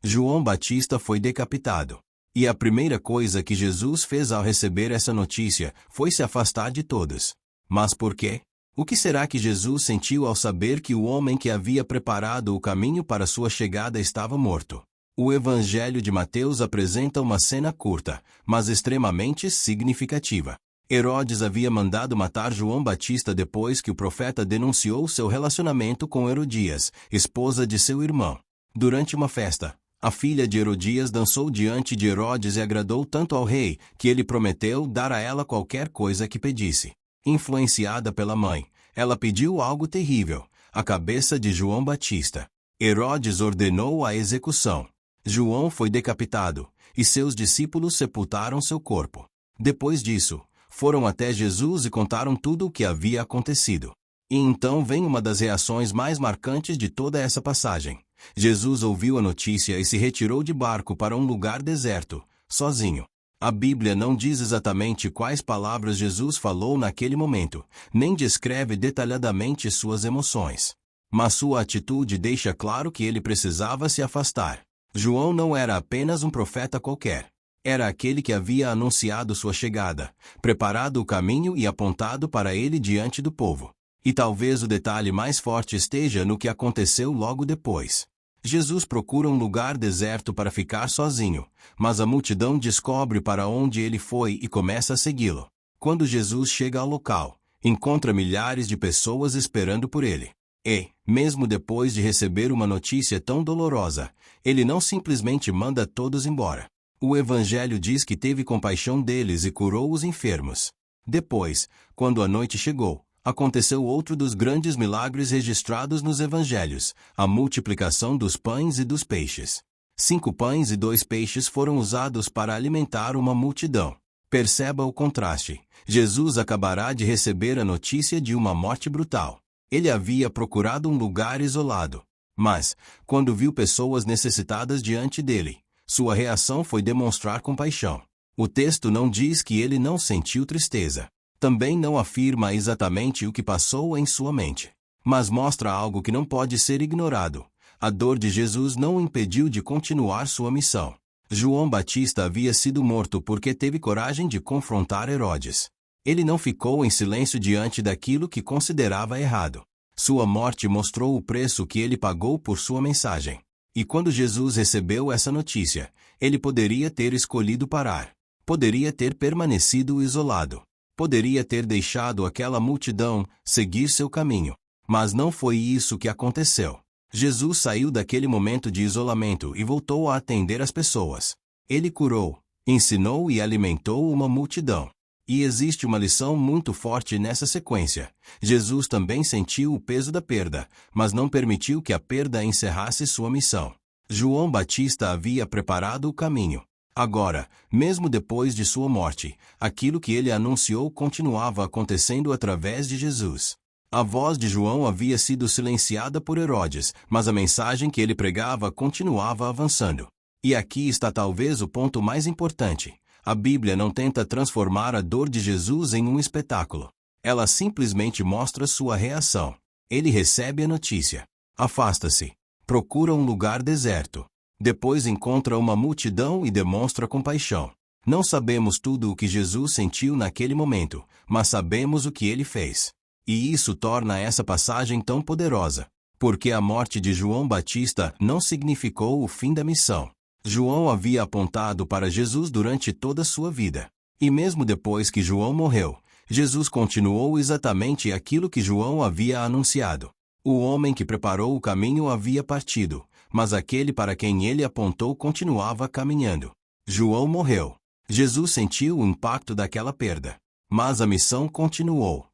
João Batista foi decapitado. E a primeira coisa que Jesus fez ao receber essa notícia foi se afastar de todos. Mas por quê? O que será que Jesus sentiu ao saber que o homem que havia preparado o caminho para sua chegada estava morto? O Evangelho de Mateus apresenta uma cena curta, mas extremamente significativa. Herodes havia mandado matar João Batista depois que o profeta denunciou seu relacionamento com Herodias, esposa de seu irmão. Durante uma festa, a filha de Herodias dançou diante de Herodes e agradou tanto ao rei, que ele prometeu dar a ela qualquer coisa que pedisse. Influenciada pela mãe, ela pediu algo terrível, a cabeça de João Batista. Herodes ordenou a execução. João foi decapitado, e seus discípulos sepultaram seu corpo. Depois disso, foram até Jesus e contaram tudo o que havia acontecido. E então vem uma das reações mais marcantes de toda essa passagem. Jesus ouviu a notícia e se retirou de barco para um lugar deserto, sozinho. A Bíblia não diz exatamente quais palavras Jesus falou naquele momento, nem descreve detalhadamente suas emoções. Mas sua atitude deixa claro que ele precisava se afastar. João não era apenas um profeta qualquer. Era aquele que havia anunciado sua chegada, preparado o caminho e apontado para ele diante do povo. E talvez o detalhe mais forte esteja no que aconteceu logo depois. Jesus procura um lugar deserto para ficar sozinho, mas a multidão descobre para onde ele foi e começa a segui-lo. Quando Jesus chega ao local, encontra milhares de pessoas esperando por ele. E, mesmo depois de receber uma notícia tão dolorosa, ele não simplesmente manda todos embora. O Evangelho diz que teve compaixão deles e curou os enfermos. Depois, quando a noite chegou, aconteceu outro dos grandes milagres registrados nos Evangelhos, a multiplicação dos pães e dos peixes. 5 pães e 2 peixes foram usados para alimentar uma multidão. Perceba o contraste. Jesus acabará de receber a notícia de uma morte brutal. Ele havia procurado um lugar isolado. Mas, quando viu pessoas necessitadas diante dele, sua reação foi demonstrar compaixão. O texto não diz que ele não sentiu tristeza. Também não afirma exatamente o que passou em sua mente. Mas mostra algo que não pode ser ignorado. A dor de Jesus não o impediu de continuar sua missão. João Batista havia sido morto porque teve coragem de confrontar Herodes. Ele não ficou em silêncio diante daquilo que considerava errado. Sua morte mostrou o preço que ele pagou por sua mensagem. E quando Jesus recebeu essa notícia, ele poderia ter escolhido parar. Poderia ter permanecido isolado. Poderia ter deixado aquela multidão seguir seu caminho. Mas não foi isso que aconteceu. Jesus saiu daquele momento de isolamento e voltou a atender as pessoas. Ele curou, ensinou e alimentou uma multidão. E existe uma lição muito forte nessa sequência. Jesus também sentiu o peso da perda, mas não permitiu que a perda encerrasse sua missão. João Batista havia preparado o caminho. Agora, mesmo depois de sua morte, aquilo que ele anunciou continuava acontecendo através de Jesus. A voz de João havia sido silenciada por Herodes, mas a mensagem que ele pregava continuava avançando. E aqui está talvez o ponto mais importante. A Bíblia não tenta transformar a dor de Jesus em um espetáculo. Ela simplesmente mostra sua reação. Ele recebe a notícia. Afasta-se. Procura um lugar deserto. Depois encontra uma multidão e demonstra compaixão. Não sabemos tudo o que Jesus sentiu naquele momento, mas sabemos o que ele fez. E isso torna essa passagem tão poderosa, porque a morte de João Batista não significou o fim da missão. João havia apontado para Jesus durante toda a sua vida. E mesmo depois que João morreu, Jesus continuou exatamente aquilo que João havia anunciado. O homem que preparou o caminho havia partido, mas aquele para quem ele apontou continuava caminhando. João morreu. Jesus sentiu o impacto daquela perda. Mas a missão continuou.